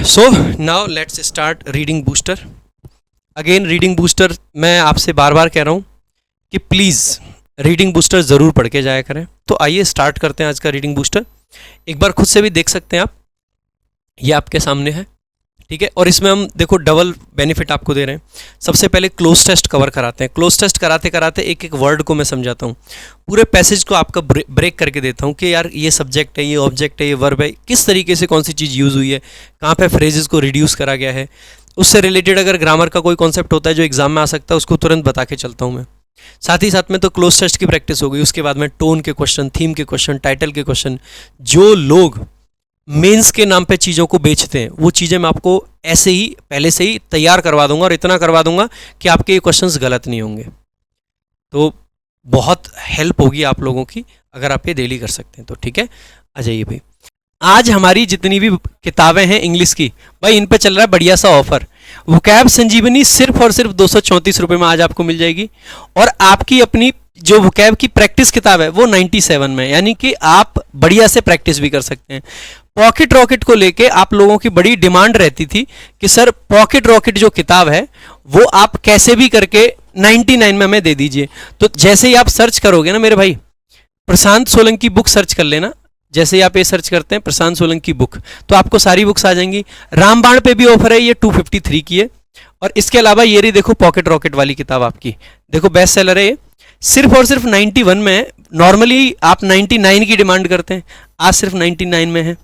So now let's start reading booster. Again reading booster मैं आपसे बार बार कह रहा हूँ कि प्लीज़ रीडिंग बूस्टर ज़रूर पढ़ के जाया करें। तो आइए स्टार्ट करते हैं आज का रीडिंग बूस्टर। एक बार खुद से भी देख सकते हैं आप, ये आपके सामने है, ठीक है। और इसमें हम देखो डबल बेनिफिट आपको दे रहे हैं। सबसे पहले क्लोज टेस्ट कवर कराते हैं। क्लोज टेस्ट कराते कराते एक एक वर्ड को मैं समझाता हूँ, पूरे पैसेज को आपका ब्रेक करके देता हूँ कि यार ये सब्जेक्ट है, ये ऑब्जेक्ट है, ये वर्ब है, किस तरीके से कौन सी चीज़ यूज़ हुई है, कहाँ पे फ्रेजेस को रिड्यूस करा गया है। उससे रिलेटेड अगर ग्रामर का कोई कॉन्सेप्ट होता है जो एग्जाम में आ सकता है, उसको तुरंत बता के चलता हूँ मैं। साथ ही साथ में तो क्लोज टेस्ट की प्रैक्टिस हो गई, उसके बाद में टोन के क्वेश्चन, थीम के क्वेश्चन, टाइटल के क्वेश्चन। जो लोग मेंस के नाम पे चीज़ों को बेचते हैं वो चीज़ें मैं आपको ऐसे ही पहले से ही तैयार करवा दूंगा, और इतना करवा दूंगा कि आपके ये क्वेश्चंस गलत नहीं होंगे। तो बहुत हेल्प होगी आप लोगों की अगर आप ये डेली कर सकते हैं तो, ठीक है। आ जाइए भाई, आज हमारी जितनी भी किताबें हैं इंग्लिश की, भाई इन पे चल रहा है बढ़िया सा ऑफर। वोकैब संजीवनी सिर्फ और सिर्फ 234 रुपये में आज आपको मिल जाएगी। और आपकी अपनी जो वोकैब की प्रैक्टिस किताब है वो 97 में, यानी कि आप बढ़िया से प्रैक्टिस भी कर सकते हैं। पॉकेट रॉकेट को लेके आप लोगों की बड़ी डिमांड रहती थी कि सर पॉकेट रॉकेट जो किताब है वो आप कैसे भी करके 99 में हमें दे दीजिए। तो जैसे ही आप सर्च करोगे ना मेरे भाई, प्रशांत सोलंकी बुक सर्च कर लेना। जैसे ही आप ये सर्च करते हैं प्रशांत सोलंकी बुक, तो आपको सारी बुक्स आ जाएंगी। रामबाण पे भी ऑफर है, ये 253 की है। और इसके अलावा ये रही देखो पॉकेट रॉकेट वाली किताब आपकी, देखो बेस्ट सेलर है ये, सिर्फ और सिर्फ 91 में है। नॉर्मली आप 99 की डिमांड करते हैं, आज सिर्फ 99 में है,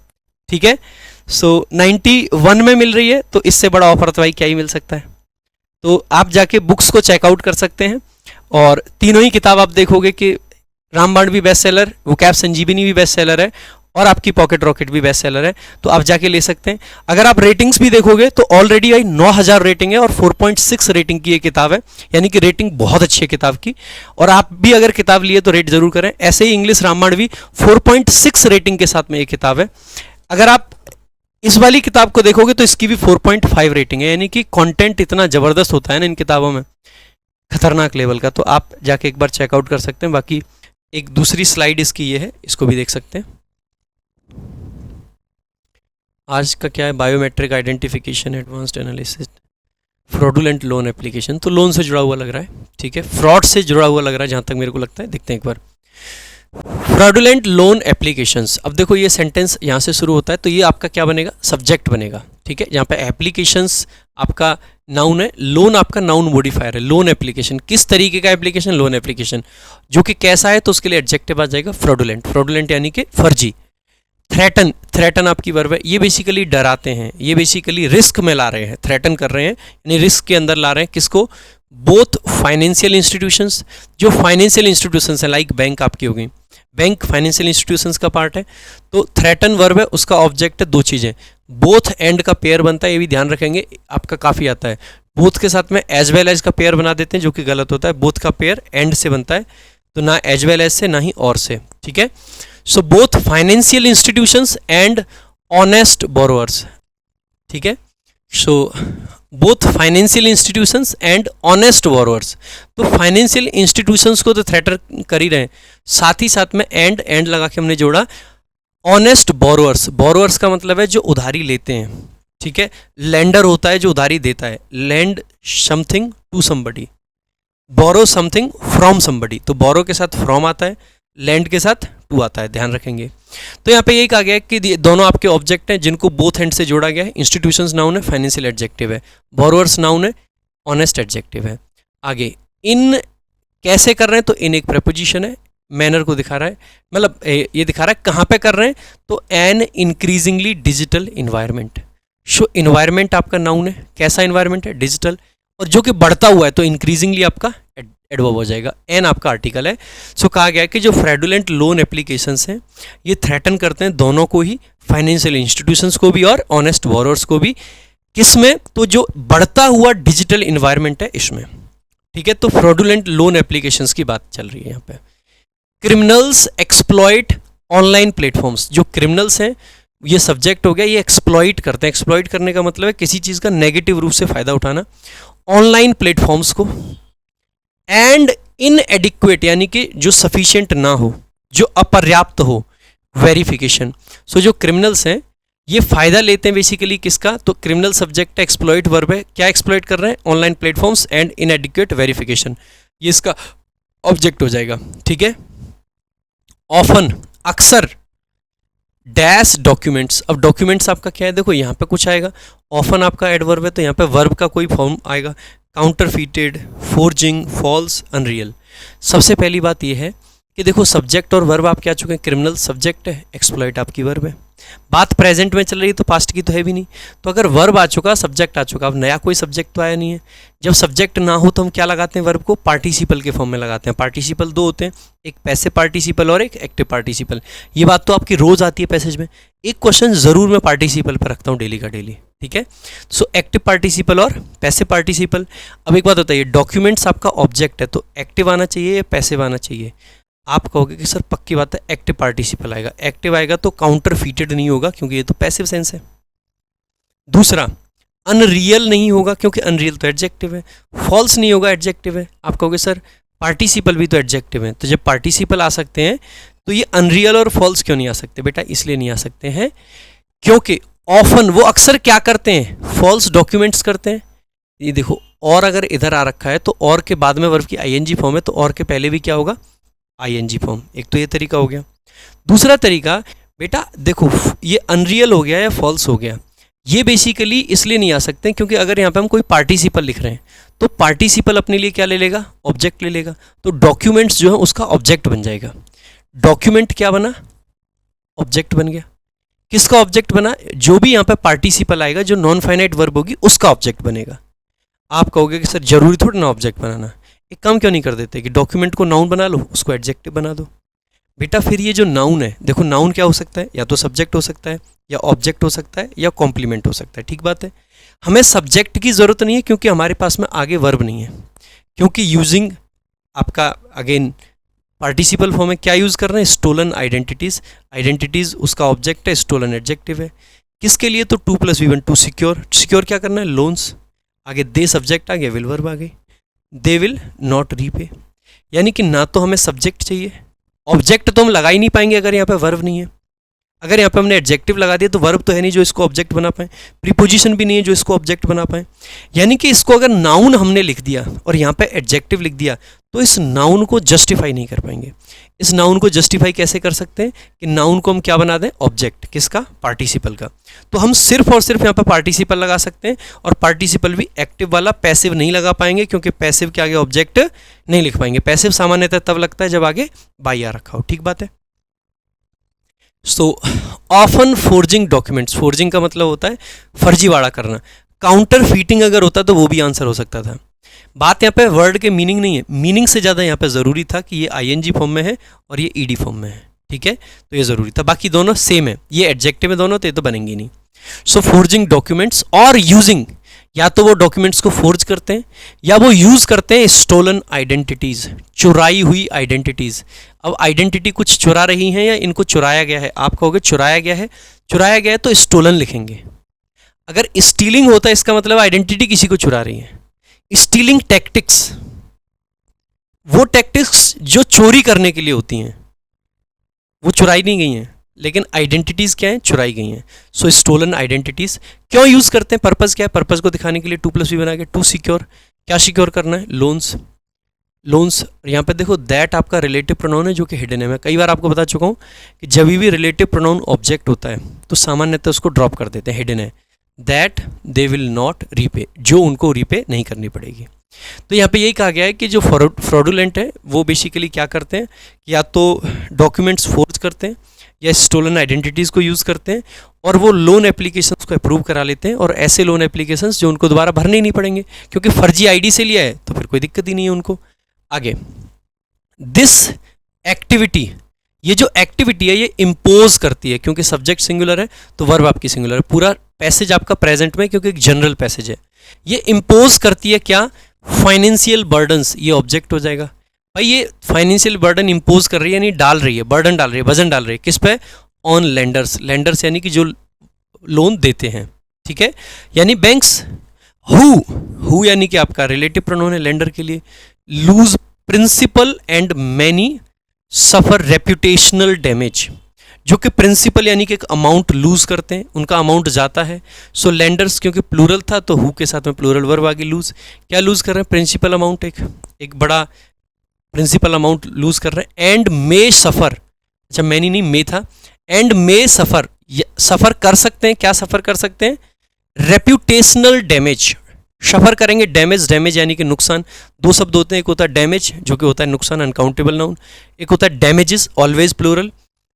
ठीक है। सो 91 में मिल रही है, तो इससे बड़ा ऑफर तो भाई क्या ही मिल सकता है। तो आप जाके बुक्स को चेकआउट कर सकते हैं, और तीनों ही किताब आप देखोगे कि रामबाण भी बेस्ट सेलर, वोकैब संजीवनी भी बेस्ट सेलर है, और आपकी पॉकेट रॉकेट भी बेस्ट सेलर है। तो आप जाके ले सकते हैं। अगर आप रेटिंग्स भी देखोगे तो ऑलरेडी भाई 9000 रेटिंग है, और 4.6 रेटिंग की ये किताब है, यानी कि रेटिंग बहुत अच्छी है किताब की। और आप भी अगर किताब लिए तो रेट जरूर करें। ऐसे ही इंग्लिश रामबाण भी 4.6 रेटिंग के साथ में ये किताब है। अगर आप इस वाली किताब को देखोगे तो इसकी भी 4.5 रेटिंग है, यानी कि कंटेंट इतना ज़बरदस्त होता है ना इन किताबों में, खतरनाक लेवल का। तो आप जाके एक बार चेकआउट कर सकते हैं। बाकी एक दूसरी स्लाइड इसकी ये है, इसको भी देख सकते हैं। आज का क्या है, biometric identification, advanced analysis, fraudulent loan application. तो लोन से जुड़ा हुआ लग रहा है, ठीक है, फ्रॉड से जुड़ा हुआ लग रहा है जहाँ तक मेरे को लगता है। देखते हैं एक बार, फ्रॉडुलेंट लोन एप्लीकेशंस। अब देखो ये सेंटेंस यहाँ से शुरू होता है, तो ये आपका क्या बनेगा, सब्जेक्ट बनेगा, ठीक है। यहाँ पे एप्लीकेशंस आपका नाउन है, लोन आपका नाउन मॉडिफायर है। लोन एप्लीकेशन किस तरीके का एप्लीकेशन, लोन एप्लीकेशन जो कि कैसा है, तो उसके लिए एडजेक्टिव आ जाएगा फ्रॉडुलेंट। फ्रॉडुलेंट यानी कि फर्जी। थ्रेटन, थ्रेटन आपकी वर्ब है, ये बेसिकली डराते हैं, ये बेसिकली रिस्क में ला रहे हैं, थ्रेटन कर रहे हैं, यानी रिस्क के अंदर ला रहे हैं। किसको, बोथ फाइनेंशियल इंस्टीट्यूशंस, जो फाइनेंशियल इंस्टीट्यूशंस हैं लाइक बैंक आपकी हो गई, बैंक फाइनेंशियल इंस्टीट्यूशंस का पार्ट है। तो थ्रेटन वर्ब है, उसका ऑब्जेक्ट है दो चीज़ें, बोथ एंड का पेयर बनता है, ये भी ध्यान रखेंगे, आपका काफ़ी आता है। बोथ के साथ में एज वेल एज का पेयर बना देते हैं, जो कि गलत होता है। बोथ का पेयर एंड से बनता है, तो ना एज वेल एज से ना ही और से, ठीक है। So both financial institutions and honest borrowers, ठीक है। So both financial institutions and honest borrowers. तो फाइनेंशियल इंस्टीट्यूशंस को तो थ्रेटन कर ही रहे हैं, साथ ही साथ में एंड लगा के हमने जोड़ा ऑनेस्ट बोरोअर्स। बोरोअर्स का मतलब है जो उधारी लेते हैं, ठीक है। लेंडर होता है जो उधारी देता है, lend something to somebody, borrow something from somebody. तो बोरो के साथ फ्रॉम आता है, लैंड के साथ टू आता है, ध्यान रखेंगे। तो यहाँ पे यही कहा गया है कि दोनों आपके ऑब्जेक्ट हैं जिनको बोथ हैंड से जोड़ा गया है। इंस्टीट्यूशंस नाउन है, फाइनेंशियल एडजेक्टिव है, बोरोअर्स नाउन है, ऑनेस्ट एडजेक्टिव है। आगे इन कैसे कर रहे हैं, तो इन एक प्रपोजिशन है, मैनर को दिखा रहा है, मतलब ये दिखा रहा है कहाँ पे कर रहे हैं, तो an increasingly digital environment. So environment आपका नाउन है, कैसा इन्वायरमेंट है, डिजिटल, और जो कि बढ़ता हुआ है, तो इंक्रीजिंगली आपका एडवर्ब हो जाएगा। एन आपका आर्टिकल है। सो कहा गया है कि जो फ्रॉडुलेंट लोन एप्लीकेशंस हैं ये थ्रेटन करते हैं दोनों को ही, फाइनेंशियल इंस्टीट्यूशंस को भी और ऑनेस्ट बोरोअर्स को भी। किसमें, तो जो बढ़ता हुआ डिजिटल इन्वायरमेंट है इसमें, ठीक है। तो फ्रॉडुलेंट लोन एप्लीकेशंस की बात चल रही है यहाँ पे। क्रिमिनल्स एक्सप्लॉइट ऑनलाइन प्लेटफॉर्म्स, जो क्रिमिनल्स हैं, ये सब्जेक्ट हो गया, ये एक्सप्लॉइट करते हैं। एक्सप्लॉइट करने का मतलब है किसी चीज़ का नेगेटिव रूप से फ़ायदा उठाना, ऑनलाइन प्लेटफॉर्म्स को। एंड इनएडिक्वेट यानी कि जो सफिशिएंट ना हो, जो अपर्याप्त हो, वेरिफिकेशन। सो जो क्रिमिनल्स हैं ये फ़ायदा लेते हैं बेसिकली किसका, तो क्रिमिनल सब्जेक्ट एक्सप्लॉइट वर्ब है। क्या एक्सप्लॉइट कर रहे हैं, ऑनलाइन प्लेटफॉर्म्स एंड इनएडिक्वेट वेरिफिकेशन, ये इसका ऑब्जेक्ट हो जाएगा, ठीक है। ऑफन, अक्सर, डैश डॉक्यूमेंट्स, अब डॉक्यूमेंट्स आपका क्या है, देखो यहाँ पे कुछ आएगा, ऑफन आपका एडवर्ब है तो यहाँ पे वर्ब का कोई फॉर्म आएगा, काउंटरफीटेड, फोर्जिंग, फॉल्स, अनरियल। सबसे पहली बात ये है कि देखो सब्जेक्ट और वर्ब आप क्या चुके हैं, क्रिमिनल सब्जेक्ट है, एक्सप्लॉइट आपकी वर्ब है। बात प्रेजेंट में चल रही है तो पास्ट की तो है भी नहीं, तो अगर वर्ब आ चुका, सब्जेक्ट आ चुका, अब नया कोई सब्जेक्ट तो आया नहीं है। जब सब्जेक्ट ना हो तो हम क्या लगाते हैं, वर्ब को पार्टिसिपल के फॉर्म में लगाते हैं। पार्टिसिपल दो होते हैं, एक पैसिव पार्टिसिपल और एक एक्टिव पार्टिसिपल। ये बात तो आपकी रोज आती है पैसेज में, एक क्वेश्चन जरूर मैं पार्टिसिपल पर रखता हूँ डेली का डेली, ठीक है। सो एक्टिव पार्टिसिपल और पैसिव पार्टिसिपल। अब एक बात बताइए, डॉक्यूमेंट्स आपका ऑब्जेक्ट है तो एक्टिव आना चाहिए या पैसिव आना चाहिए, आप कहोगे कि सर पक्की बात है एक्टिव पार्टिसिपल आएगा। एक्टिव आएगा तो काउंटर फीटेड नहीं होगा क्योंकि ये तो पैसिव सेंस है। दूसरा, अनरियल नहीं होगा क्योंकि अनरियल तो एडजेक्टिव है। फॉल्स नहीं होगा, एडजेक्टिव है। आप कहोगे सर पार्टिसिपल भी तो एडजेक्टिव है, तो जब पार्टिसिपल आ सकते हैं तो ये अनरियल और फॉल्स क्यों नहीं आ सकते, बेटा इसलिए नहीं आ सकते हैं क्योंकि ऑफन, वो अक्सर क्या करते हैं, फॉल्स डॉक्यूमेंट्स करते हैं। ये देखो, और अगर इधर आ रखा है तो और के बाद में वर्ब की आईएनजी फॉर्म है तो और के पहले भी क्या होगा, आईएनजी फॉर्म। एक तो ये तरीका हो गया। दूसरा तरीका, बेटा देखो ये अनरियल हो गया या फॉल्स हो गया, ये बेसिकली इसलिए नहीं आ सकते क्योंकि अगर यहाँ पे हम कोई पार्टिसिपल लिख रहे हैं तो पार्टिसिपल अपने लिए क्या ले लेगा, ऑब्जेक्ट ले लेगा, तो डॉक्यूमेंट्स जो है उसका ऑब्जेक्ट बन जाएगा। डॉक्यूमेंट क्या बना, ऑब्जेक्ट बन गया। किसका ऑब्जेक्ट बना, जो भी यहाँ पे पार्टिसिपल आएगा, जो नॉन फाइनाइट वर्ब होगी उसका ऑब्जेक्ट बनेगा। आप कहोगे कि सर जरूरी थोड़ा ना ऑब्जेक्ट बनाना, एक काम क्यों नहीं कर देते कि डॉक्यूमेंट को नाउन बना लो, उसको एडजेक्टिव बना दो। बेटा फिर ये जो नाउन है, देखो नाउन क्या हो सकता है, या तो सब्जेक्ट हो सकता है, या ऑब्जेक्ट हो सकता है, या कॉम्प्लीमेंट हो सकता है, ठीक बात है। हमें सब्जेक्ट की ज़रूरत नहीं है क्योंकि हमारे पास में आगे वर्ब नहीं है, क्योंकि यूजिंग आपका अगेन पार्टिसिपल फॉर्म में क्या यूज़ कर रहे हैं, स्टोलन आइडेंटिटीज़। आइडेंटिटीज़ उसका ऑब्जेक्ट है, स्टोलन एडजेक्टिव है। किसके लिए, तो 2+V1 टू सिक्योर। सिक्योर क्या करना है, लोन्स। आगे दे सब्जेक्ट आ गया, विल वर्ब आ गई। दे विल नॉट रीपे, यानी कि ना तो हमें सब्जेक्ट चाहिए, ऑब्जेक्ट तो हम लगा ही नहीं पाएंगे अगर यहाँ पे वर्ब नहीं है। अगर यहाँ पे हमने एडजेक्टिव लगा दिया तो वर्ब तो है नहीं जो इसको ऑब्जेक्ट बना पाए, प्रीपोजिशन भी नहीं है जो इसको ऑब्जेक्ट बना पाए। यानी कि इसको अगर नाउन हमने लिख दिया और यहाँ पे एडजेक्टिव लिख दिया तो इस नाउन को जस्टिफाई नहीं कर पाएंगे। इस नाउन को जस्टिफाई कैसे कर सकते हैं कि नाउन को हम क्या बना दें, ऑब्जेक्ट। किसका, पार्टिसिपल का। तो हम सिर्फ और सिर्फ यहाँ पे पार्टिसिपल लगा सकते हैं, और पार्टिसिपल भी एक्टिव वाला, पैसिव नहीं लगा पाएंगे क्योंकि पैसिव के आगे ऑब्जेक्ट नहीं लिख पाएंगे। पैसिव सामान्यतः तब लगता है जब आगे बाई आ रखा हो, ठीक बात है। So often forging documents, forging का मतलब होता है फर्जीवाड़ा करना। काउंटर फीटिंग अगर होता तो वो भी आंसर हो सकता था। बात यहाँ पे वर्ड के मीनिंग नहीं है, मीनिंग से ज़्यादा यहाँ पे ज़रूरी था कि ये आईएनजी फॉर्म में है और ये ईडी फॉर्म में है, ठीक है, तो ये ज़रूरी था। बाकी दोनों सेम है, ये एडजेक्टिव में दोनों, तो ये तो बनेंगी नहीं। सो फोर्जिंग डॉक्यूमेंट्स और यूजिंग, या तो वो डॉक्यूमेंट्स को फोर्ज करते हैं या वो यूज़ करते हैं स्टोलन आइडेंटिटीज़, चुराई हुई आइडेंटिटीज़। अब आइडेंटिटी कुछ चुरा रही हैं या इनको चुराया गया है, आप कहोगे चुराया गया है, चुराया गया है तो स्टोलन लिखेंगे। अगर स्टीलिंग होता है इसका मतलब आइडेंटिटी किसी को चुरा रही है। स्टीलिंग टैक्टिक्स, वो टैक्टिक्स जो चोरी करने के लिए होती हैं, वो चुराई नहीं गई हैं, लेकिन आइडेंटिटीज़ क्या हैं, चुराई गई हैं। सो स्टोलन आइडेंटिटीज़ क्यों यूज़ करते हैं, पर्पज़ क्या है, पर्पज़ को दिखाने के लिए 2+V बना के, टू सिक्योर, क्या सिक्योर करना है, लोन्स। लोन्स, यहाँ पे देखो दैट आपका रिलेटिव प्रोनाउन है जो कि हिडन है। मैं कई बार आपको बता चुका हूँ कि जब भी रिलेटिव प्रोनाउन ऑब्जेक्ट होता है तो सामान्यतः उसको ड्रॉप कर देते हैं, हिडन है। That they will not repay, जो उनको रीपे नहीं करनी पड़ेगी। तो यहाँ पे यही कहा गया है कि जो फ्रॉडुलेंट है वो बेसिकली क्या करते हैं, या तो डॉक्यूमेंट्स फोर्ज करते हैं या स्टोलन आइडेंटिटीज़ को यूज़ करते हैं, और वो लोन एप्लीकेशंस को अप्रूव करा लेते हैं, और ऐसे लोन एप्लीकेशंस जो उनको दोबारा भरने ही नहीं पड़ेंगे क्योंकि फर्जी आईडी से लिया है तो फिर कोई दिक्कत ही नहीं है उनको। आगे, दिस एक्टिविटी, ये जो एक्टिविटी है ये इम्पोज करती है, क्योंकि सब्जेक्ट सिंगुलर है तो वर्ब आपकी सिंगुलर है। पूरा पैसेज आपका प्रेजेंट में क्योंकि एक जनरल पैसेज है। ये इम्पोज करती है क्या, फाइनेंशियल बर्डन्स, ये ऑब्जेक्ट हो जाएगा। भाई ये फाइनेंशियल बर्डन इम्पोज कर रही है, यानी डाल रही है, बर्डन डाल रही है, वजन डाल रही है, किस पे, ऑन लेंडर्स। लेंडर्स यानी कि जो लोन देते हैं, ठीक है, यानी बैंक्स। हु यानी कि आपका रिलेटिव प्रोनाउन है लेंडर के लिए। Lose principal and many suffer reputational damage. जो कि प्रिंसिपल यानी कि एक अमाउंट लूज करते हैं, उनका अमाउंट जाता है। सो लेंडर्स, क्योंकि प्लूरल था तो हु के साथ में प्लूरल वर्ब आ गई, लूज। क्या लूज कर रहे हैं? प्रिंसिपल अमाउंट, एक बड़ा प्रिंसिपल अमाउंट लूज कर रहे हैं। एंड मे सफ़र, अच्छा मैनी नहीं, मे था। एंड मे सफ़र, सफ़र कर सकते हैं, क्या सफ़र कर सकते हैं? रेप्यूटेशनल डैमेज, सफ़र करेंगे डैमेज, डैमेज यानी कि नुकसान। दो शब्द होते हैं, एक होता है डैमेज जो कि होता है नुकसान, अनकाउंटेबल नाउन। एक होता है डैमेजेस, ऑलवेज प्लूरल,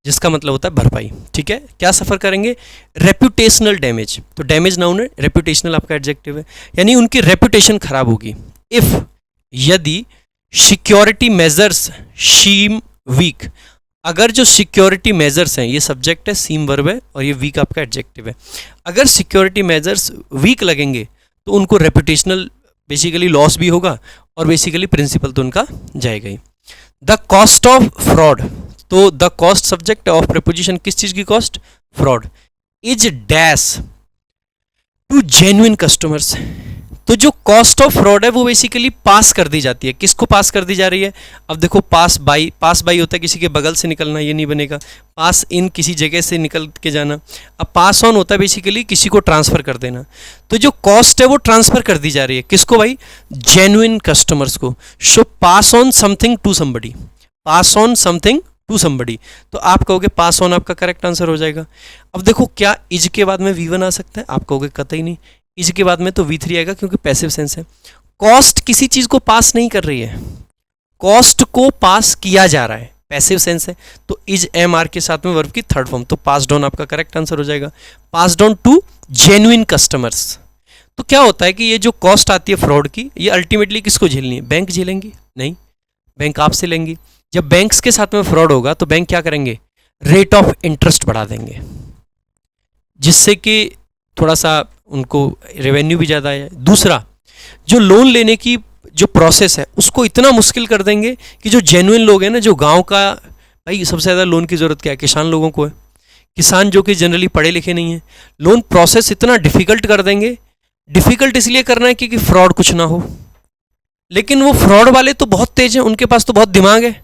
जिसका मतलब होता है भरपाई। ठीक है, क्या सफ़र करेंगे? Reputational damage. तो डैमेज नाउन है, रेप्यूटेशनल आपका एडजेक्टिव है, यानी उनकी रेप्यूटेशन खराब होगी। इफ़, यदि, सिक्योरिटी मेजर्स सीम वीक, अगर जो सिक्योरिटी मेजर्स हैं, ये सब्जेक्ट है, सीम वर्ब है और ये वीक आपका एडजेक्टिव है। अगर सिक्योरिटी मेजर्स वीक लगेंगे तो उनको रेपुटेशनल बेसिकली लॉस भी होगा और बेसिकली प्रिंसिपल तो उनका जाएगा ही। द कॉस्ट ऑफ फ्रॉड, तो the cost subject of preposition, किस चीज़ की cost? Fraud. Is dash to genuine customers, तो जो कॉस्ट ऑफ फ्रॉड है वो बेसिकली पास कर दी जाती है। किसको पास कर दी जा रही है? अब देखो, पास बाई, पास बाई होता है किसी के बगल से निकलना, ये नहीं बनेगा। पास इन, किसी जगह से निकल के जाना। अब पास ऑन होता है बेसिकली किसी को ट्रांसफ़र कर देना। तो जो कॉस्ट है वो ट्रांसफ़र कर दी जा रही है, किसको भाई? जेन्युइन कस्टमर्स को। So pass on something to somebody, pass on something to somebody, तो आप कहोगे पास ऑन आपका करेक्ट आंसर हो जाएगा। अब देखो, क्या इज के बाद में V1 आ सकता है? आप कहोगे कतई नहीं, इज के बाद में तो V3 आएगा क्योंकि पैसिव सेंस है। कॉस्ट किसी चीज़ को पास नहीं कर रही है, कॉस्ट को पास किया जा रहा है, पैसिव सेंस है, तो इज MR के साथ में वर्ब की थर्ड फॉर्म, तो पास्ड ऑन आपका करेक्ट आंसर हो जाएगा। Passed on to genuine customers. तो क्या होता है कि ये जो कॉस्ट आती है फ्रॉड की, ये अल्टीमेटली किसको झेलनी है? बैंक झेलेंगी? नहीं, बैंक आपसे लेंगी। जब बैंक्स के साथ में फ्रॉड होगा तो बैंक क्या करेंगे? रेट ऑफ इंटरेस्ट बढ़ा देंगे, जिससे कि थोड़ा सा उनको रेवेन्यू भी ज़्यादा है। दूसरा, जो लोन लेने की जो प्रोसेस है उसको इतना मुश्किल कर देंगे कि जो जेन्युइन लोग हैं ना, जो गांव का, भाई सबसे ज़्यादा लोन की ज़रूरत क्या है? किसान लोगों को है। किसान जो कि जनरली पढ़े लिखे नहीं हैं, लोन प्रोसेस इतना डिफ़िकल्ट कर देंगे। डिफ़िकल्ट इसलिए करना है क्योंकि फ्रॉड कुछ ना हो, लेकिन वो फ्रॉड वाले तो बहुत तेज हैं, उनके पास तो बहुत दिमाग है।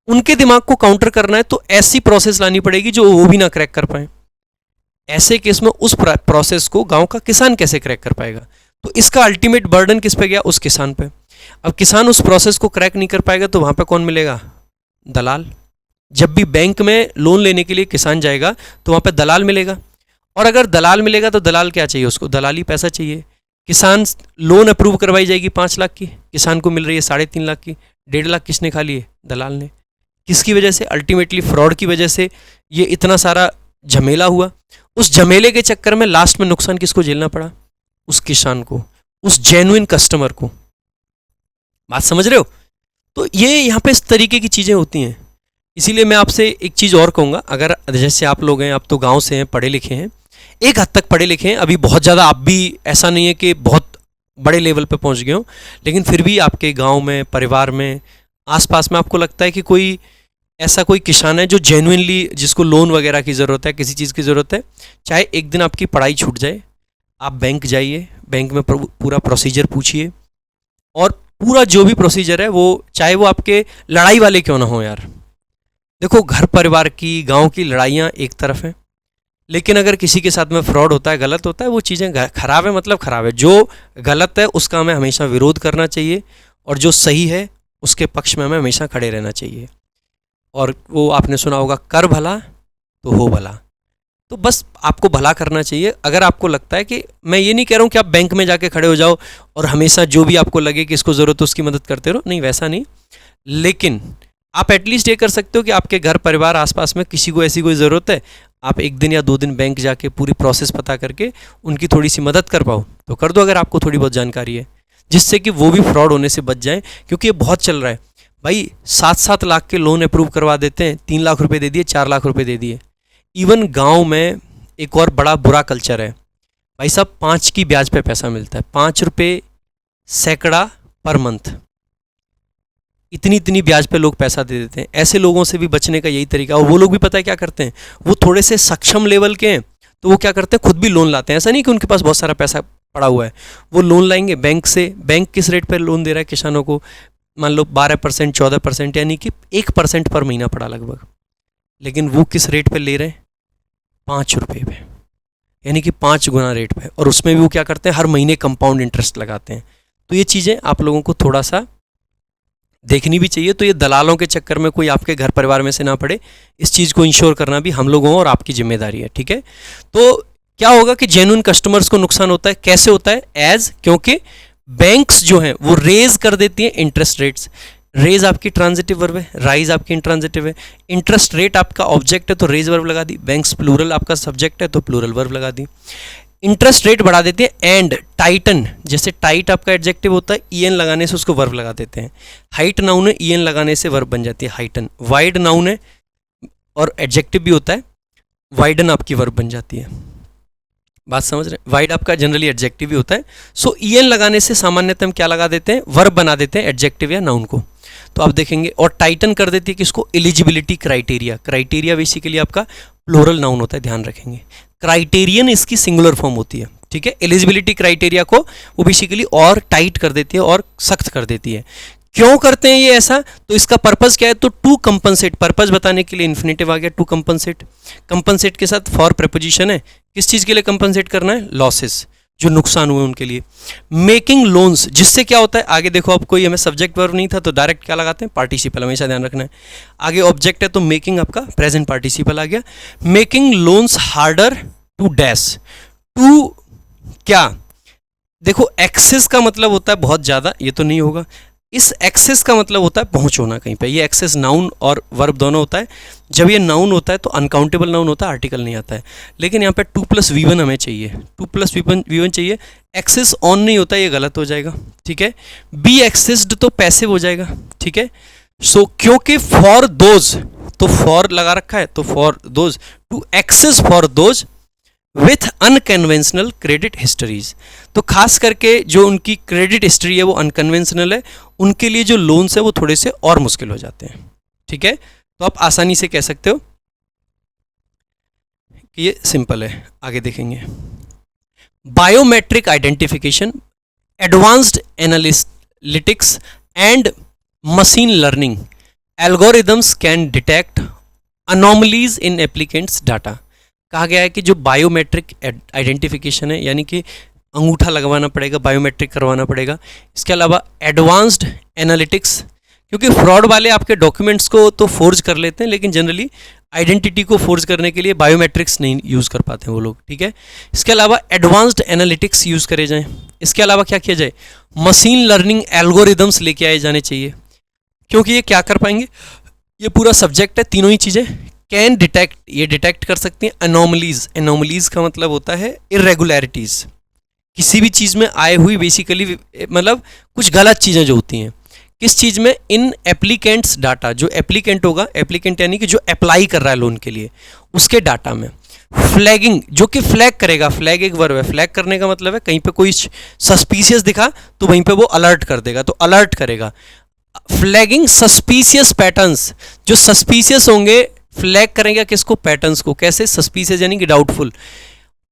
उनके दिमाग को काउंटर करना है तो ऐसी प्रोसेस लानी पड़ेगी जो वो भी ना क्रैक कर पाए। ऐसे केस में उस प्रोसेस को गांव का किसान कैसे क्रैक कर पाएगा? तो इसका अल्टीमेट बर्डन किस पे गया? उस किसान पे। अब किसान उस प्रोसेस को क्रैक नहीं कर पाएगा तो वहां पे कौन मिलेगा? दलाल। जब भी बैंक में लोन लेने के लिए किसान जाएगा तो वहां पे दलाल मिलेगा, और अगर दलाल मिलेगा तो दलाल क्या चाहिए उसको? दलाली पैसा चाहिए। किसान लोन अप्रूव करवाई जाएगी 5 लाख की, किसान को मिल रही है 3.5 लाख की, 1.5 लाख किसने खा लिए? दलाल ने। किसकी वजह से? अल्टीमेटली फ्रॉड की वजह से ये इतना सारा झमेला हुआ। उस झमेले के चक्कर में लास्ट में नुकसान किसको झेलना पड़ा? उस किसान को, उस जेन्युइन कस्टमर को। बात समझ रहे हो? तो ये यहाँ पे इस तरीके की चीज़ें होती हैं। इसीलिए मैं आपसे एक चीज़ और कहूँगा, अगर जैसे आप लोग हैं, आप तो गांव से हैं, पढ़े लिखे हैं, एक हद तक पढ़े लिखे हैं, अभी बहुत ज़्यादा आप भी ऐसा नहीं है कि बहुत बड़े लेवल पे पहुँच गए हो, लेकिन फिर भी आपके गांव में, परिवार में, आसपास में आपको लगता है कि कोई ऐसा कोई किसान है जो जेन्युइनली, जिसको लोन वगैरह की ज़रूरत है, किसी चीज़ की ज़रूरत है, चाहे एक दिन आपकी पढ़ाई छूट जाए, आप बैंक जाइए, बैंक में पूरा प्रोसीजर पूछिए, और पूरा जो भी प्रोसीजर है वो, चाहे वो आपके लड़ाई वाले क्यों ना हो यार। देखो, घर परिवार की, गांव की लड़ाइयाँ एक तरफ हैं, लेकिन अगर किसी के साथ में फ्रॉड होता है, गलत होता है, वो चीज़ें खराब है, मतलब खराब है। जो गलत है उसका हमें हमेशा विरोध करना चाहिए, और जो सही है उसके पक्ष में हमें हमेशा खड़े रहना चाहिए। और वो आपने सुना होगा, कर भला तो हो भला। तो बस आपको भला करना चाहिए। अगर आपको लगता है कि, मैं ये नहीं कह रहा हूँ कि आप बैंक में जाके खड़े हो जाओ और हमेशा जो भी आपको लगे कि इसको ज़रूरत है उसकी मदद करते रहो, नहीं, वैसा नहीं, लेकिन आप एटलीस्ट ये कर सकते हो कि आपके घर परिवार आसपास में किसी को ऐसी कोई ज़रूरत है, आप 1 दिन या 2 दिन बैंक जाके पूरी प्रोसेस पता करके उनकी थोड़ी सी मदद कर पाओ तो कर दो, अगर आपको थोड़ी बहुत जानकारी है, जिससे कि वो भी फ्रॉड होने से बच जाएँ। क्योंकि ये बहुत चल रहा है भाई, 7-7 लाख के लोन अप्रूव करवा देते हैं, 3 लाख रुपए दे दिए, 4 लाख रुपए दे दिए। इवन गांव में एक और बड़ा बुरा कल्चर है भाई साहब, 5 की ब्याज पे पैसा मिलता है, 5 रुपये सैकड़ा पर मंथ, इतनी ब्याज पे लोग पैसा दे देते हैं। ऐसे लोगों से भी बचने का यही तरीका। और वो लोग भी पता है क्या करते हैं, वो थोड़े से सक्षम लेवल के हैं तो वो क्या करते हैं, खुद भी लोन लाते हैं। ऐसा नहीं कि उनके पास बहुत सारा पैसा पड़ा हुआ है, वो लोन लाएंगे बैंक से। बैंक किस रेट पर लोन दे रहा है किसानों को? मान लो 12%, 14%, यानी कि 1% पर महीना पड़ा लगभग। लेकिन वो किस रेट पे ले रहे हैं? 5 रुपये पे, यानी कि 5 गुना रेट पे, और उसमें भी वो क्या करते हैं, हर महीने कंपाउंड इंटरेस्ट लगाते हैं। तो ये चीज़ें आप लोगों को थोड़ा सा देखनी भी चाहिए। तो ये दलालों के चक्कर में कोई आपके घर परिवार में से ना पड़े, इस चीज़ को इंश्योर करना भी हम लोगों और आपकी जिम्मेदारी है, ठीक है। तो क्या होगा कि जेन्युइन कस्टमर्स को नुकसान होता है, कैसे होता है? क्योंकि बैंक्स जो हैं वो रेज कर देती हैं इंटरेस्ट रेट्स। रेज आपकी ट्रांजिटिव वर्ब है, राइज आपकी इंट्रांजिटिव है। इंटरेस्ट रेट आपका ऑब्जेक्ट है तो रेज वर्ब लगा दी, बैंक्स प्लूरल आपका सब्जेक्ट है तो प्लूरल वर्ब लगा दी। इंटरेस्ट रेट बढ़ा देते हैं। एंड टाइटन, जैसे टाइट आपका एडजेक्टिव होता है, ईएन लगाने से उसको वर्ब लगा देते हैं। हाइट नाउन है, ईएन लगाने से वर्ब बन जाती है हाइटन। वाइड नाउन है और एडजेक्टिव भी होता है, वाइडन आपकी वर्ब बन जाती है। बात समझ रहे हैं? वाइड आपका जनरली एडजेक्टिव भी होता है। सो ईएन लगाने से सामान्यतः हम क्या लगा देते हैं? वर्ब बना देते हैं एडजेक्टिव या नाउन को। तो आप देखेंगे, और टाइटन कर देती है किसको? Eligibility criteria. क्राइटेरिया बेसिकली आपका प्लूरल नाउन होता है, ध्यान रखेंगे। क्राइटेरियन इसकी सिंगुलर फॉर्म होती है, ठीक है। एलिजिबिलिटी क्राइटेरिया को वो बेसिकली और टाइट कर देती है और सख्त कर देती है। क्यों करते हैं ये ऐसा? तो इसका पर्पस क्या है? तो टू कंपनसेट, पर्पस बताने के लिए इन्फिनेटिव आ गया, टू कंपनसेट। कंपनसेट के साथ फॉर प्रेपोजिशन है, किस चीज़ के लिए कंपनसेट करना है? लॉसेस, जो नुकसान हुए उनके लिए। मेकिंग लोन्स, जिससे क्या होता है, आगे देखो, अब कोई हमें सब्जेक्ट वर्ब नहीं था तो डायरेक्ट क्या लगाते हैं? पार्टिसिपल, हमेशा ध्यान रखना है। आगे ऑब्जेक्ट है तो मेकिंग आपका प्रेजेंट पार्टिसिपल आ गया। Making loans harder to dash, to क्या? देखो, एक्सेस का मतलब होता है बहुत ज़्यादा, ये तो नहीं होगा। इस एक्सेस का मतलब होता है पहुंच होना कहीं पे। ये एक्सेस नाउन और वर्ब दोनों होता है। जब ये नाउन होता है तो अनकाउंटेबल नाउन होता है, आर्टिकल नहीं आता है। लेकिन यहाँ पे 2+V1 हमें चाहिए, 2+V1 चाहिए। एक्सेस ऑन नहीं होता, ये गलत हो जाएगा, ठीक है। बी एक्सेस्ड तो पैसिव हो जाएगा, ठीक है। सो क्योंकि फॉर दोज, तो फॉर लगा रखा है, तो for those, to access for those with unconventional credit histories. तो खास करके जो उनकी क्रेडिट हिस्ट्री है वो अनकन्वेंशनल है, उनके लिए जो लोन्स है वो थोड़े से और मुश्किल हो जाते हैं, ठीक है। तो आप आसानी से कह सकते हो कि ये सिंपल है। आगे देखेंगे, biometric identification, advanced analytics and machine learning algorithms can detect anomalies in applicants data. कहा गया है कि जो बायोमेट्रिक आइडेंटिफिकेशन है, यानी कि अंगूठा लगवाना पड़ेगा, बायोमेट्रिक करवाना पड़ेगा। इसके अलावा एडवांस्ड एनालिटिक्स, क्योंकि फ्रॉड वाले आपके डॉक्यूमेंट्स को तो फोर्ज कर लेते हैं, लेकिन जनरली आइडेंटिटी को फोर्ज करने के लिए बायोमेट्रिक्स नहीं यूज़ कर पाते हैं वो लोग, ठीक है। इसके अलावा एडवांस्ड एनालिटिक्स यूज़ करे जाएँ। इसके अलावा क्या किया जाए? मशीन लर्निंग एल्गोरिदम्स लेके आए जाने चाहिए, क्योंकि ये क्या कर पाएंगे? ये पूरा सब्जेक्ट है, तीनों ही चीज़ें कैन डिटेक्ट, ये डिटेक्ट कर सकती हैं एनोमलीज। एनोमलीज का मतलब होता है इरेगुलरिटीज़, किसी भी चीज़ में आए हुई बेसिकली, मतलब कुछ गलत चीज़ें जो होती हैं। किस चीज़ में? इन एप्लीकेंट्स डाटा, जो एप्लीकेंट होगा, एप्लीकेंट यानी कि जो अप्लाई कर रहा है लोन के लिए, उसके डाटा में। फ्लैगिंग, जो कि फ्लैग करेगा, फ्लैग एक वर्ब है, फ्लैग करने का मतलब है कहीं पे कोई सस्पिशियस दिखा तो वहीं पे वो अलर्ट कर देगा, तो अलर्ट करेगा। फ्लैगिंग सस्पिशियस पैटर्न्स, जो सस्पिशियस होंगे फ्लैग करेंगे किसको? पैटर्न्स को। कैसे? सस्पिशियस यानी कि डाउटफुल।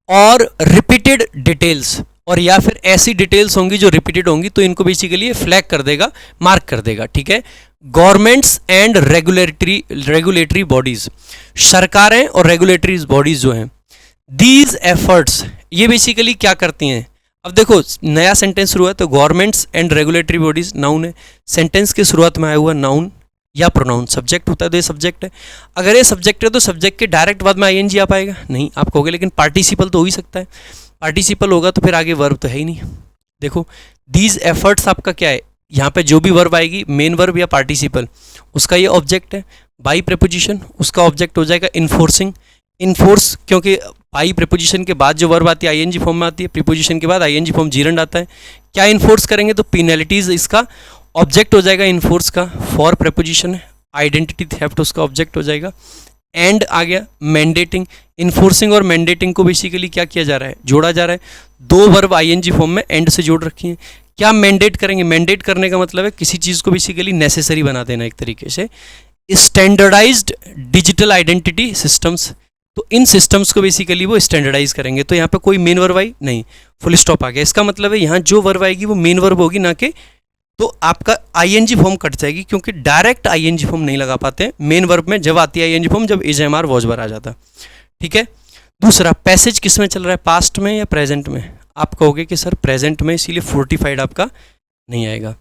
और रिपीटेड डिटेल्स, और या फिर ऐसी डिटेल्स होंगी जो रिपीटेड होंगी तो इनको बेसिकली फ्लैग कर देगा, मार्क कर देगा, ठीक है। गवर्नमेंट्स एंड रेगुलेटरी बॉडीज, सरकारें और रेगुलेटरी बॉडीज जो हैं, दीज एफर्ट्स, ये बेसिकली क्या करती हैं? अब देखो, नया सेंटेंस शुरू है तो governments and regulatory bodies noun है, सेंटेंस के शुरुआत में आया हुआ नाउन या प्रोनाउन, सब्जेक्ट होता है तो ये सब्जेक्ट है। अगर ये सब्जेक्ट है तो सब्जेक्ट के डायरेक्ट बाद में आईएनजी आ पाएगा? नहीं, आप कहोगे लेकिन पार्टिसिपल तो हो ही सकता है। पार्टिसिपल होगा तो फिर आगे वर्ब तो है ही नहीं। देखो, दीज एफर्ट्स आपका क्या है? यहाँ पे जो भी वर्ब आएगी, मेन वर्ब या पार्टिसिपल, उसका ये ऑब्जेक्ट है। बाई प्रेपोजिशन, उसका ऑब्जेक्ट हो जाएगा इन्फोर्सिंग। इन्फोर्स, क्योंकि बाई प्रेपोजिशन के बाद जो वर्ब आती है आईएनजी फॉर्म में आती है, प्रीपोजिशन के बाद आईएनजी फॉर्म जीरंड आता है। क्या इन्फोर्स करेंगे? तो पेनल्टीज इसका ऑब्जेक्ट हो जाएगा इन्फोर्स का। फॉर प्रेपोजिशन है, आइडेंटिटी थेफ्ट उसका ऑब्जेक्ट हो जाएगा। एंड आ गया मैंडेटिंग। इन्फोर्सिंग और मैंडेटिंग को बेसिकली क्या किया जा रहा है? जोड़ा जा रहा है। दो वर्ब आईएनजी फॉर्म में एंड से जोड़ रखी हैं। क्या मैंडेट करेंगे? मैंडेट करने का मतलब है किसी चीज़ को बेसिकली नेसेसरी बना देना एक तरीके से। स्टैंडर्डाइज्ड डिजिटल आइडेंटिटी सिस्टम्स, तो इन सिस्टम्स को बेसिकली वो स्टैंडर्डाइज करेंगे। तो यहाँ पे कोई मेन वर्ब आई नहीं, फुल स्टॉप आ गया। इसका मतलब है यहाँ जो वर्ब आएगी वो मेन वर्ब होगी, ना कि तो आपका आईएनजी फॉर्म कट जाएगी, क्योंकि डायरेक्ट आईएनजी फॉर्म नहीं लगा पाते हैं मेन वर्ब में। जब आती है आईएनजी फॉर्म, जब is am are was were आ जाता है। ठीक है। दूसरा, पैसेज किस में चल रहा है, पास्ट में या प्रेजेंट में? आप कहोगे कि सर प्रेजेंट में, इसीलिए फोर्टिफाइड आपका नहीं आएगा।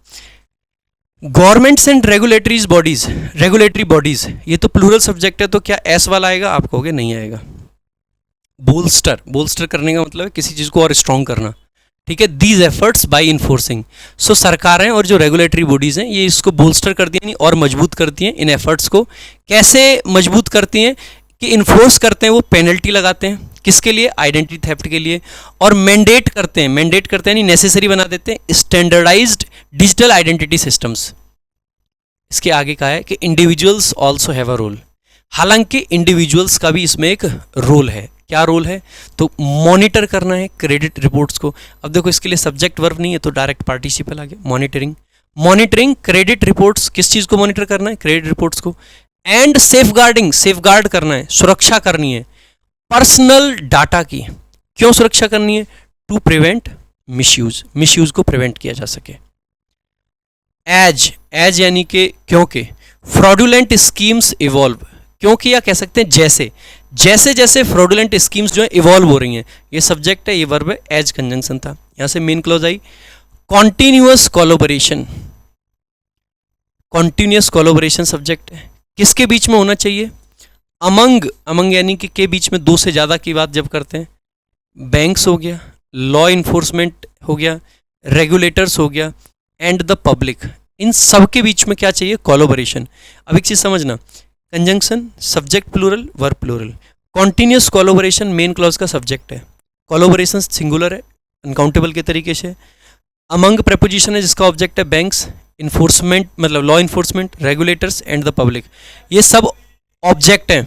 Governments and regulatories bodies, regulatory bodies, ये तो प्लूरल सब्जेक्ट है, तो क्या एस वाला आएगा? आप कहोगे नहीं आएगा। बोल्स्टर, बोल्स्टर करने का मतलब है किसी चीज़ को और स्ट्रॉन्ग करना। ठीक है। दीज एफर्ट्स बाय इन्फोर्सिंग, सो सरकारें और जो रेगुलेटरी बॉडीज़ हैं ये इसको बोल्स्टर करती हैं और मजबूत करती हैं इन एफर्ट्स को। कैसे मजबूत करती हैं? कि इन्फोर्स करते हैं, वो पेनल्टी लगाते हैं किसके लिए? आइडेंटिटी थेफ्ट के लिए। और मैंडेट करते हैं, मैंडेट करते हैं नहीं, नेसेसरी बना देते हैं स्टैंडर्डाइज्ड डिजिटल आइडेंटिटी सिस्टम्स। इसके आगे कहा है कि individuals also have a role, हालांकि इंडिविजुअल्स का भी इसमें एक रोल है। क्या रोल है? तो मॉनिटर करना है क्रेडिट रिपोर्ट्स को। अब देखो इसके लिए सब्जेक्ट वर्ब नहीं है, तो डायरेक्ट पार्टिसिपल आ गया, मॉनिटरिंग। मॉनिटरिंग क्रेडिट रिपोर्ट्स, किस चीज़ को मॉनिटर करना है? क्रेडिट रिपोर्ट्स को। एंड सेफगार्डिंग, सेफगार्ड करना है, सुरक्षा करनी है पर्सनल डाटा की। क्यों सुरक्षा करनी है? टू प्रिवेंट मिसयूज, मिसयूज को प्रिवेंट किया जा सके। एज, एज यानी कि क्योंकि। फ्रॉडुलेंट स्कीम्स इवॉल्व, क्योंकि या कह सकते हैं जैसे, जैसे जैसे फ्रॉडुलेंट स्कीम्स जो है इवॉल्व हो रही हैं। ये सब्जेक्ट है, ये वर्ब है, एज कंजंक्शन था, यहां से मेन क्लॉज आई। Continuous collaboration, continuous collaboration subject है, किसके बीच में होना चाहिए? अमंग, अमंग यानी कि के बीच में, दो से ज़्यादा की बात जब करते हैं। बैंक्स हो गया, लॉ इन्फोर्समेंट हो गया, रेगुलेटर्स हो गया, एंड द पब्लिक, इन सब के बीच में क्या चाहिए? कोलैबोरेशन। अब एक चीज़ समझना, conjunction subject plural, verb plural. Continuous collaboration main clause का सब्जेक्ट है, कोलैबोरेशन सिंगुलर है, अनकाउंटेबल के तरीके से। अमंग प्रेपोजिशन है जिसका ऑब्जेक्ट है बैंक्स, इन्फोर्समेंट मतलब law enforcement, regulators and the public, ये सब ऑब्जेक्ट हैं।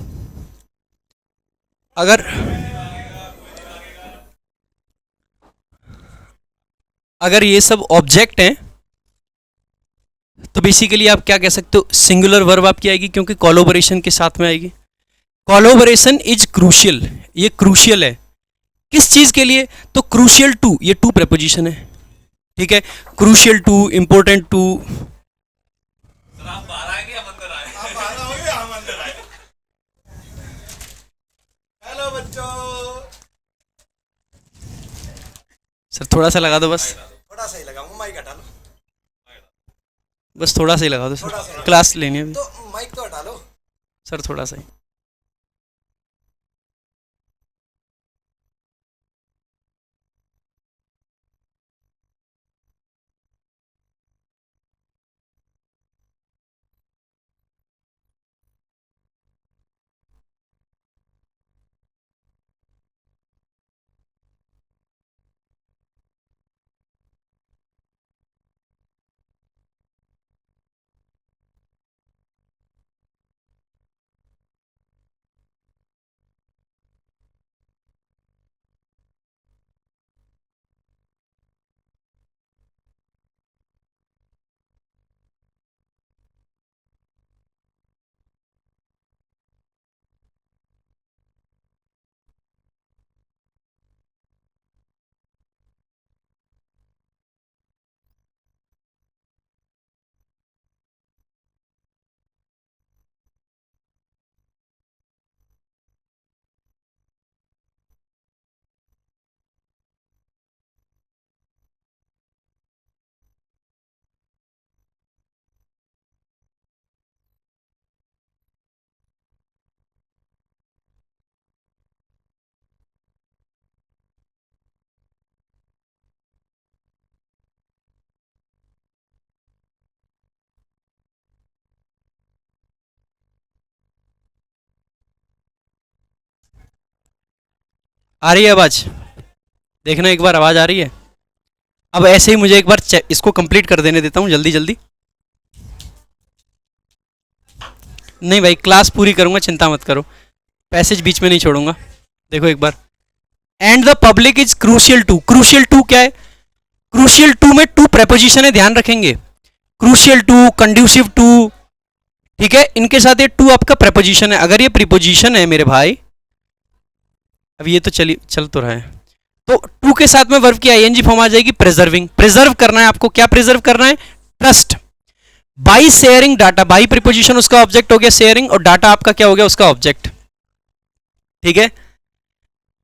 अगर ये सब ऑब्जेक्ट हैं तो बेसिकली आप क्या कह सकते हो? सिंगुलर वर्ब आपकी आएगी, क्योंकि कोलैबोरेशन के साथ में आएगी। कोलैबोरेशन इज क्रूशियल, ये क्रूशियल है किस चीज के लिए? तो क्रूशियल टू, ये टू प्रेपोजिशन है। ठीक है। Crucial to, important to. Hello बच्चों, सर थोड़ा सा लगा दो बस, थोड़ा सा ही लगाऊंगा, माइक हटा लो। बस थोड़ा सा ही लगा दो थोड़ा सर, सा। क्लास लेनी है अभी। तो माइक तो हटा लो। सर थोड़ा सा ही। आ रही है आवाज? देखना एक बार आवाज आ रही है। अब ऐसे ही मुझे एक बार इसको कंप्लीट कर देने देता हूँ जल्दी जल्दी। नहीं भाई, क्लास पूरी करूंगा, चिंता मत करो, पैसेज बीच में नहीं छोड़ूंगा। देखो एक बार, and the public is crucial to. Crucial to क्या है? क्रूशियल टू में टू प्रेपोजिशन है, ध्यान रखेंगे। क्रूशियल टू, कंड्यूसिव टू, ठीक है, इनके साथ ये टू आपका प्रेपोजिशन है। अगर ये प्रीपोजिशन है मेरे भाई, अब ये तो चल तो रहा है, तो टू के साथ में वर्ब की आईएनजी फॉर्म आ जाएगी प्रिजर्विंग। प्रिजर्व करना है आपको, क्या प्रिजर्व करना है? Trust by sharing data, by preposition उसका ऑब्जेक्ट हो गया शेयरिंग, और डाटा आपका क्या हो गया उसका ऑब्जेक्ट, ठीक है।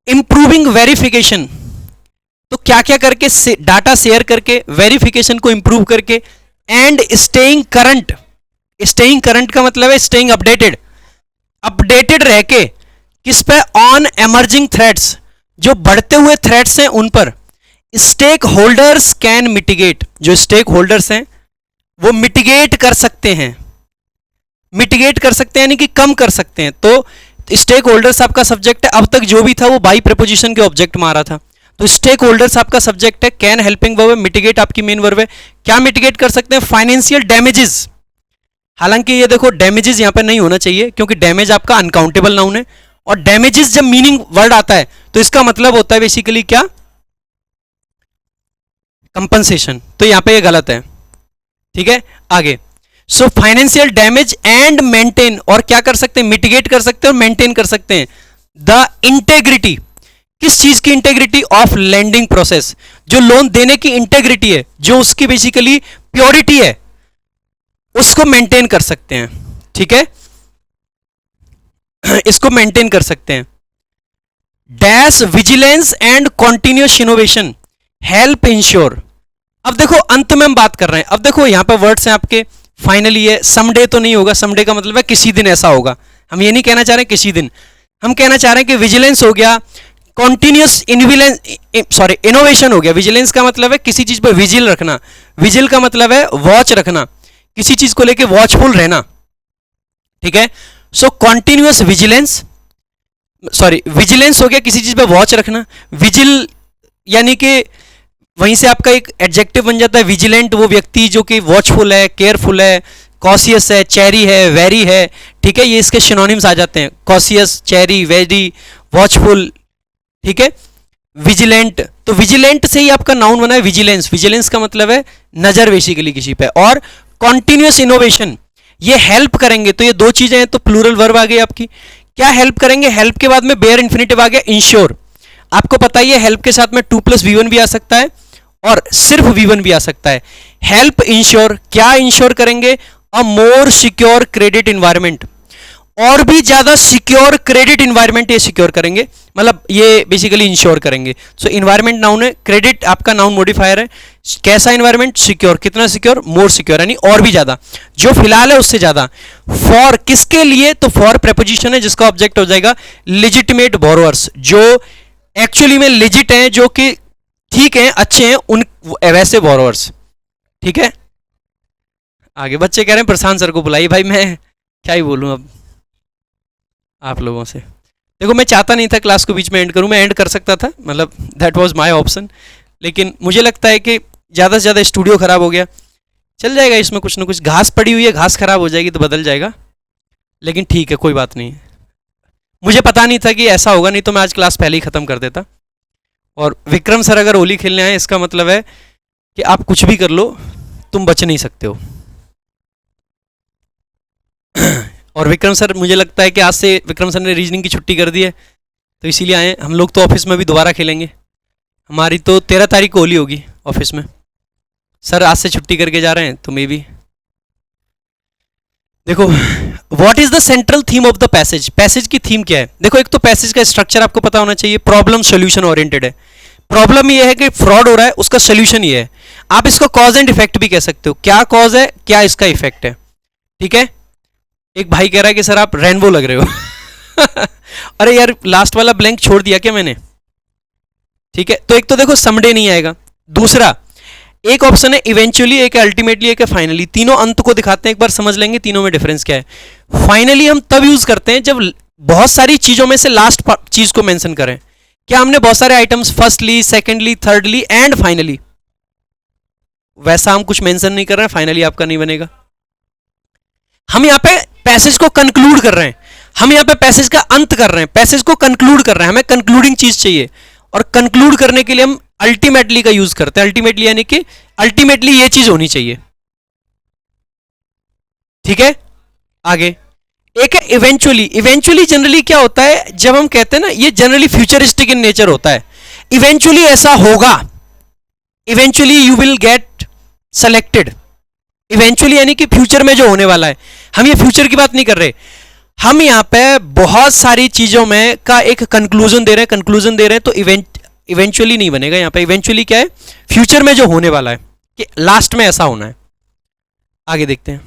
इंप्रूविंग वेरिफिकेशन, तो क्या क्या करके डाटा शेयर करके, वेरिफिकेशन को इंप्रूव करके, and staying current, staying current का मतलब है स्टेइंग अपडेटेड, अपडेटेड रह के किस पे, ऑन एमर्जिंग थ्रेट्स, जो बढ़ते हुए थ्रेट्स हैं उन पर। स्टेक होल्डर्स कैन मिटिगेट, जो स्टेक होल्डर्स हैं वो मिटिगेट कर सकते हैं, मिटिगेट कर सकते हैं यानी कि कम कर सकते हैं। तो स्टेक होल्डर्स आपका सब्जेक्ट है, अब तक जो भी था वो बाई प्रीपोजिशन के ऑब्जेक्ट में आ रहा था, तो स्टेक होल्डर्स आपका सब्जेक्ट है, कैन हेल्पिंग वर्ब है, मिटिगेट आपकी मेन वर्ब है। क्या मिटिगेट कर सकते हैं, फाइनेंशियल डैमेजेस, हालांकि ये देखो डैमेजेस यहां पर नहीं होना चाहिए क्योंकि डैमेज आपका अनकाउंटेबल नाउन है, और डैमेजेस जब मीनिंग वर्ड आता है तो इसका मतलब होता है बेसिकली क्या, कंपनसेशन, तो यहां पे ये गलत है, ठीक है। आगे, so financial damage and maintain, और क्या कर सकते हैं, मिटिगेट कर सकते हैं और मेंटेन कर सकते हैं द इंटेग्रिटी, किस चीज की इंटेग्रिटी, ऑफ लैंडिंग प्रोसेस, जो लोन देने की इंटेग्रिटी है, जो उसकी बेसिकली प्योरिटी है, उसको मेंटेन कर सकते हैं, ठीक है, इसको मेंटेन कर सकते हैं। Dash vigilance and continuous innovation help ensure, अब देखो अंत में हम बात कर रहे हैं, अब देखो यहां पर वर्ड्स हैं आपके, फाइनली है, समडे तो नहीं होगा, समडे का मतलब है किसी दिन ऐसा होगा, हम ये नहीं कहना चाह रहे किसी दिन, हम कहना चाह रहे हैं कि विजिलेंस हो गया, कॉन्टिन्यूस इनोवेशन हो गया। विजिलेंस का मतलब है किसी चीज पर विजिल रखना, विजिल का मतलब है वॉच रखना, किसी चीज को लेके वॉचफुल रहना, ठीक है। सो कॉन्टिन्यूस विजिलेंस, विजिलेंस हो गया किसी चीज पे वॉच रखना, विजिल यानी कि वहीं से आपका एक एडजेक्टिव बन जाता है विजिलेंट, वो व्यक्ति जो कि वॉचफुल है, केयरफुल है, कॉशियस है, चेरी है, वेरी है, ठीक है, ये इसके सिनोनिम्स आ जाते हैं, कॉशियस, चेरी, वेरी, वॉचफुल, ठीक है। विजिलेंट, तो विजिलेंट से ही आपका नाउन बना है विजिलेंस, विजिलेंस का मतलब है नजर बेसिकली किसी पे, और कॉन्टिन्यूस इनोवेशन ये हेल्प करेंगे, तो ये दो चीजें हैं, तो प्लूरल वर्ब आ गई आपकी, क्या हेल्प करेंगे, हेल्प के बाद में बेयर इन्फिनेटिव आ गया, इंश्योर, आपको पता ही है हेल्प के साथ में 2+V1 भी आ सकता है और सिर्फ V1 भी आ सकता है। हेल्प इंश्योर, क्या इंश्योर करेंगे, अ मोर सिक्योर क्रेडिट इन्वायरमेंट, और भी ज्यादा सिक्योर क्रेडिट इन्वायरमेंट ये सिक्योर करेंगे, मतलब ये बेसिकली इंश्योर करेंगे। सो इन्वायरमेंट नाउन है, क्रेडिट आपका नाउन मॉडिफायर है, कैसा इन्वायरमेंट, सिक्योर, कितना सिक्योर, मोर सिक्योर, यानी और भी ज्यादा, जो फिलहाल है उससे ज्यादा। फॉर किसके लिए, तो फॉर प्रेपोजिशन है जिसका ऑब्जेक्ट हो जाएगा लेजिटिमेट बोरोअर्स, जो एक्चुअली में लेजिट हैं, जो कि ठीक हैं, अच्छे हैं, उन वैसे बोरोअर्स, ठीक है। आगे बच्चे कह रहे हैं प्रशांत सर को बुलाइए, भाई मैं क्या ही बोलूं अब आप लोगों से। देखो मैं चाहता नहीं था क्लास को बीच में एंड करूं, मैं एंड कर सकता था, मतलब दैट वाज माय ऑप्शन, लेकिन मुझे लगता है कि ज़्यादा से ज़्यादा स्टूडियो ख़राब हो गया, चल जाएगा, इसमें कुछ ना कुछ घास पड़ी हुई है, घास ख़राब हो जाएगी तो बदल जाएगा, लेकिन ठीक है कोई बात नहीं। मुझे पता नहीं था कि ऐसा होगा, नहीं तो मैं आज क्लास पहले ही ख़त्म कर देता। और विक्रम सर अगर होली खेलने आए इसका मतलब है कि आप कुछ भी कर लो तुम बच नहीं सकते हो। और विक्रम सर मुझे लगता है कि आज से विक्रम सर ने रीजनिंग की छुट्टी कर दी है, तो इसीलिए आए। हम लोग तो ऑफिस में भी दोबारा खेलेंगे, हमारी तो 13 तारीख को होली होगी ऑफिस में। सर आज से छुट्टी करके जा रहे हैं तो मे बी। देखो what is the central theme of the passage, passage की थीम क्या है। देखो एक तो पैसेज का स्ट्रक्चर आपको पता होना चाहिए, प्रॉब्लम सोल्यूशन ओरिएंटेड है। प्रॉब्लम ये है कि फ्रॉड हो रहा है, उसका सोल्यूशन ये है। आप इसको कॉज एंड इफेक्ट भी कह सकते हो, क्या कॉज है क्या इसका इफेक्ट है, ठीक है। एक भाई कह रहा है कि सर आप रेनबो लग रहे हो अरे यार लास्ट वाला ब्लैंक छोड़ दिया क्या मैंने, ठीक है। तो एक तो देखो समडे नहीं आएगा, दूसरा एक ऑप्शन है इवेंचुअली, एक है अल्टीमेटली, एक है फाइनली। तीनों अंत को दिखाते हैं, एक बार समझ लेंगे तीनों में डिफरेंस क्या है। फाइनली हम तब यूज करते हैं जब बहुत सारी चीजों में से लास्ट चीज को मेंशन करें। क्या हमने बहुत सारे items firstly, secondly, thirdly and finally, वैसा हम कुछ मेंशन नहीं कर रहे हैं, फाइनली आपका नहीं बनेगा। हम यहां पे पैसेज को कंक्लूड कर रहे हैं, हम यहां पे पैसेज का अंत कर रहे हैं, पैसेज को कंक्लूड कर रहे हैं, हमें कंक्लूडिंग चीज चाहिए। और कंक्लूड करने के लिए हम अल्टीमेटली का यूज करते हैं। अल्टीमेटली यानी कि अल्टीमेटली ये चीज होनी चाहिए, ठीक है। आगे एक है इवेंचुअली। इवेंचुअली जनरली क्या होता है, जब हम कहते हैं ना, ये जनरली फ्यूचरिस्टिक इन नेचर होता है। इवेंचुअली ऐसा होगा, eventually you will get selected, eventually यानी कि फ्यूचर में जो होने वाला है, हम ये फ्यूचर की बात नहीं कर रहे, हम यहाँ पे बहुत सारी चीजों में का एक कंक्लूजन दे रहे हैं, तो इवेंचुअली नहीं बनेगा यहाँ पे। इवेंचुअली क्या है, फ्यूचर में जो होने वाला है कि लास्ट में ऐसा होना है। आगे देखते हैं,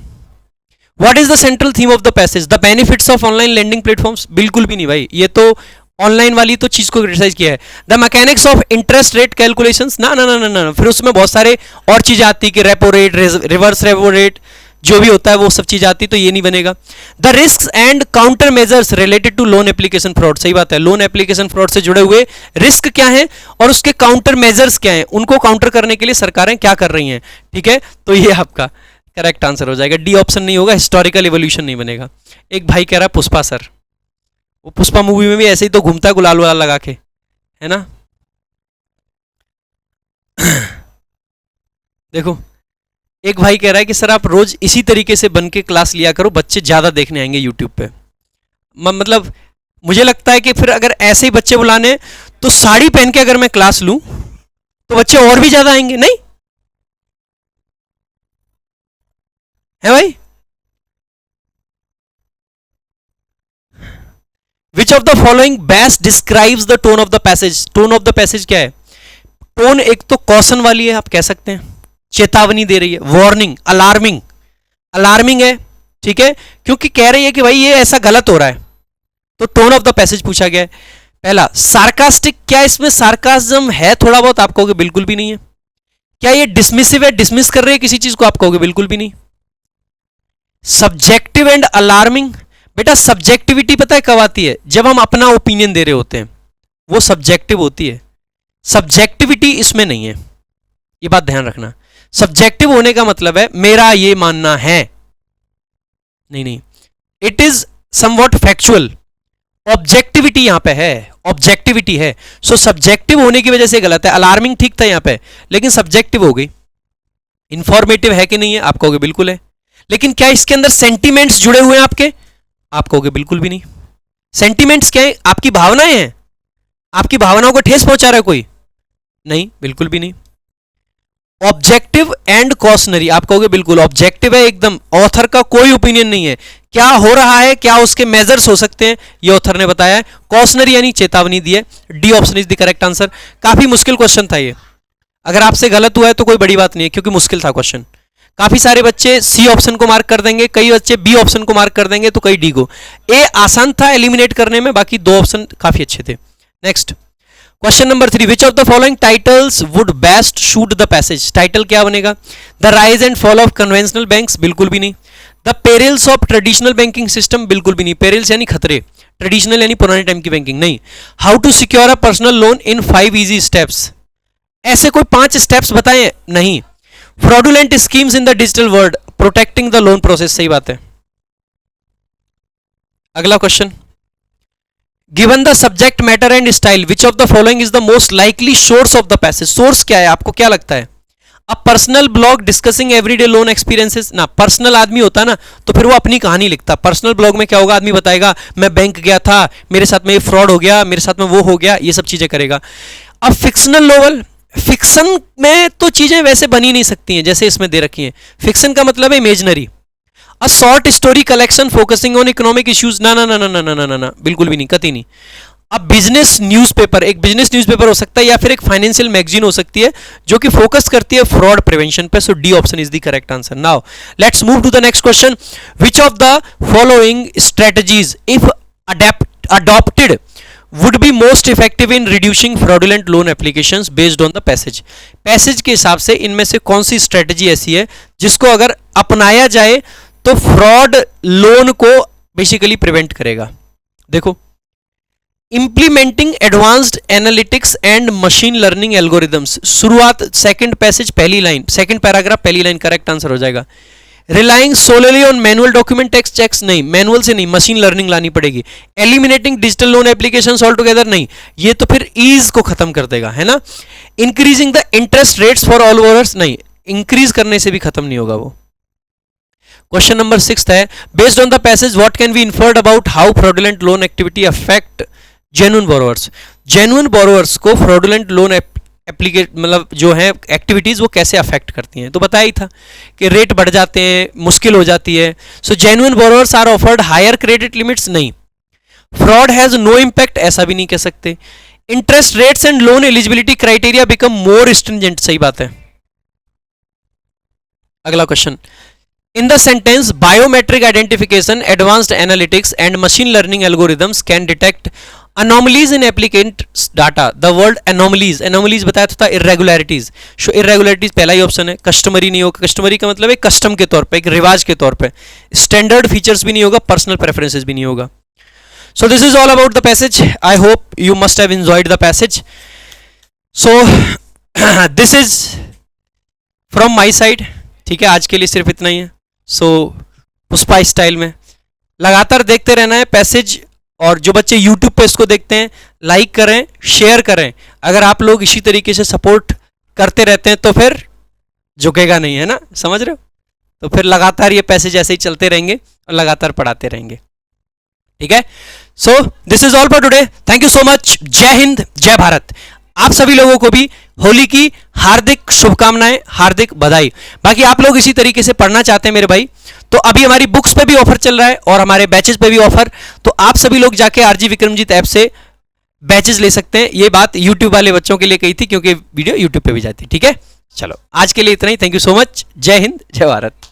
what is the central theme of the passage, the benefits of online lending platforms, बिल्कुल भी नहीं भाई, ये तो ऑनलाइन वाली तो चीज को क्रिटिसाइज किया है। The mechanics of interest rate calculations, ना ना ना ना ना, फिर उसमें बहुत सारे और चीजें आती है कि repo rate, reverse repo rate, जो भी होता है वो सब चीज आती, तो ये नहीं बनेगा। The risk and counter measures related to loan application fraud, सही बात है, लोन एप्लीकेशन फ्रॉड से जुड़े हुए रिस्क क्या है और उसके काउंटर मेजर्स क्या है, उनको काउंटर करने के लिए सरकारें क्या कर रही हैं, ठीक है, तो ये आपका करेक्ट आंसर हो जाएगा। डी ऑप्शन नहीं होगा, हिस्टोरिकल एवोल्यूशन नहीं बनेगा। एक भाई कह रहा है पुष्पा सर, वो पुष्पा मूवी में भी ऐसे ही तो घूमता है गुलाल वुलाल लगा के, है ना। देखो एक भाई कह रहा है कि सर आप रोज इसी तरीके से बन के क्लास लिया करो, बच्चे ज्यादा देखने आएंगे यूट्यूब पे। मतलब मुझे लगता है कि फिर अगर ऐसे ही बच्चे बुलाने तो साड़ी पहन के अगर मैं क्लास लूं तो बच्चे और भी ज्यादा आएंगे, नहीं है भाई। विच of the following best describes the tone of the passage, tone of the passage क्या है, टोन एक तो कॉशन वाली है, आप कह सकते हैं चेतावनी दे रही है, वार्निंग, अलार्मिंग, अलार्मिंग है, ठीक है, क्योंकि कह रही है कि भाई ये ऐसा गलत हो रहा है, तो टोन ऑफ द पैसेज पूछा गया है। पहला सार्कास्टिक, क्या इसमें सार्काज्म है थोड़ा बहुत, आप कहोगे बिल्कुल भी नहीं है। क्या ये डिसमिसिव है, डिसमिस कर रही है किसी चीज को, आप कहोगे बिल्कुल भी नहीं। सब्जेक्टिव एंड अलार्मिंग, बेटा सब्जेक्टिविटी पता है कब आती है, जब हम अपना ओपिनियन दे रहे होते हैं, वो सब्जेक्टिव होती है, सब्जेक्टिविटी इसमें नहीं है, ये बात ध्यान रखना। सब्जेक्टिव होने का मतलब है मेरा ये मानना है, नहीं नहीं, it is somewhat factual, objectivity यहां पे है, ऑब्जेक्टिविटी है, सो सब्जेक्टिव होने की वजह से गलत है। अलार्मिंग ठीक था यहां पे, लेकिन सब्जेक्टिव हो गई। इंफॉर्मेटिव है कि नहीं है, आप कहोगे बिल्कुल है, लेकिन क्या इसके अंदर सेंटिमेंट्स जुड़े हुए हैं आपके, आप कहोगे बिल्कुल भी नहीं। सेंटिमेंट्स क्या है, आपकी भावनाएं हैं, आपकी भावनाओं को ठेस पहुंचा रहा है कोई, नहीं बिल्कुल भी नहीं। ऑब्जेक्टिव एंड कॉशनरी, आप कहोगे बिल्कुल ऑब्जेक्टिव है एकदम, ऑथर का कोई ओपिनियन नहीं है, क्या हो रहा है, क्या उसके मेजर्स हो सकते हैं, ये ऑथर ने बताया है। कॉशनरी यानी चेतावनी दी है, D option is the correct answer. काफी मुश्किल क्वेश्चन था ये, अगर आपसे गलत हुआ है तो कोई बड़ी बात नहीं है, क्योंकि मुश्किल था क्वेश्चन। काफी सारे बच्चे सी ऑप्शन को मार्क कर देंगे, कई बच्चे बी ऑप्शन को मार्क कर देंगे, तो कई डी को। ए आसान था एलिमिनेट करने में, बाकी दो ऑप्शन काफी अच्छे थे। Next question number 3, which of the following titles would best shoot the passage, title क्या बनेगा, the rise and fall of conventional banks, बिल्कुल भी नहीं। The perils of traditional banking system, बिल्कुल भी नहीं, पेरिल्स यानी खतरे, ट्रेडिशनल यानी पुराने टाइम की बैंकिंग, नहीं। How to secure a personal loan in 5 easy steps, ऐसे कोई 5 स्टेप्स बताएं, नहीं। Fraudulent schemes in the digital world, protecting the loan process, सही बात है। अगला question, given the subject matter and style which of the following is the most likely source of the passage, source क्या है, आपको क्या लगता है। अब personal blog discussing everyday loan experiences, ना पर्सनल आदमी होता ना तो फिर वो अपनी कहानी लिखता, पर्सनल ब्लॉग में क्या होगा, आदमी बताएगा मैं बैंक गया था, मेरे साथ में ये फ्रॉड हो गया, मेरे साथ में वो हो गया, ये सब चीजें करेगा। अब फिक्शनल नोवेल, फिक्शन में तो चीजें वैसे बनी नहीं सकती हैं जैसे इसमें दे रखी हैं, फिक्शन का मतलब है imaginary. A short story collection focusing on economic issues, ना ना ना ना ना ना ना ना, बिल्कुल भी नहीं, कतई नहीं। अब बिजनेस न्यूज़पेपर, एक बिजनेस न्यूज़पेपर हो सकता है या फिर एक फाइनेंशियल मैगजीन हो सकती है जो कि फोकस करती है फ्रॉड प्रिवेंशन पे, so D option is the correct answer. Now let's move to the next question, which of the following strategies if adopted would be most effective in reducing fraudulent loan applications based on the passage, passage के हिसाब से इनमें से कौन सी strategy ऐसी है जिसको अगर अपनाया जाए तो फ्रॉड लोन को बेसिकली प्रिवेंट करेगा। देखो, implementing advanced analytics and machine learning algorithms, शुरुआत सेकंड पैसेज पहली लाइन, सेकंड पैराग्राफ पहली लाइन, करेक्ट आंसर हो जाएगा। Relying solely on manual document text checks, नहीं, मैनुअल से नहीं, मशीन लर्निंग लानी पड़ेगी। Eliminating digital loan applications all together, नहीं, ये तो फिर ईज को खत्म कर देगा, है ना। Increasing the interest rates for all overs, नहीं, इंक्रीज करने से भी खत्म नहीं होगा वो। क्वेश्चन नंबर 6 है, based on the passage what can be inferred about how fraudulent loan activity affect genuine borrowers, genuine borrowers को फ्रॉडुलेंट लोन एप्लीकेट मतलब जो है एक्टिविटीज़ वो कैसे अफेक्ट करती हैं। तो बताया ही था कि रेट बढ़ जाते हैं, मुश्किल हो जाती है। So genuine borrowers are offered higher credit limits, नहीं। फ्रॉड हैज़ नो इम्पैक्ट, ऐसा भी नहीं कह सकते। Interest rates and loan eligibility criteria become more stringent, सही बात है। अगला question, in the sentence biometric identification, advanced analytics and machine learning algorithms can detect anomalies in applicants data. The word anomalies, anomalies बताया था irregularities. सो irregularities पहला ही option है। Customary नहीं होगा, कस्टमरी का मतलब है कस्टम के तौर पे, एक रिवाज के तौर पे। स्टैंडर्ड फीचर्स भी नहीं होगा, पर्सनल प्रेफरेंसेस भी नहीं होगा। So this is all about the passage. I hope you must have enjoyed the passage. So this is from my side. ठीक है, आज के लिए सिर्फ इतना ही है। So पुष्पा स्टाइल में लगातार देखते रहना है पैसेज, और जो बच्चे YouTube पे इसको देखते हैं लाइक करें, शेयर करें। अगर आप लोग इसी तरीके से सपोर्ट करते रहते हैं तो फिर झुकेगा नहीं, है ना, समझ रहे हो? तो फिर लगातार ये पैसेज ऐसे ही चलते रहेंगे और लगातार पढ़ाते रहेंगे, ठीक है। So this is all for today, thank you so much. जय हिंद, जय भारत। आप सभी लोगों को भी होली की हार्दिक शुभकामनाएं, हार्दिक बधाई। बाकी आप लोग इसी तरीके से पढ़ना चाहते हैं मेरे भाई, तो अभी हमारी बुक्स पे भी ऑफर चल रहा है और हमारे बैचेस पे भी ऑफर। तो आप सभी लोग जाके आरजी विक्रमजीत ऐप से बैचेस ले सकते हैं। ये बात यूट्यूब वाले बच्चों के लिए कही थी क्योंकि वीडियो यूट्यूब पे भी जाती है, ठीक है। चलो आज के लिए इतना ही, थैंक यू सो मच। जय हिंद, जय भारत।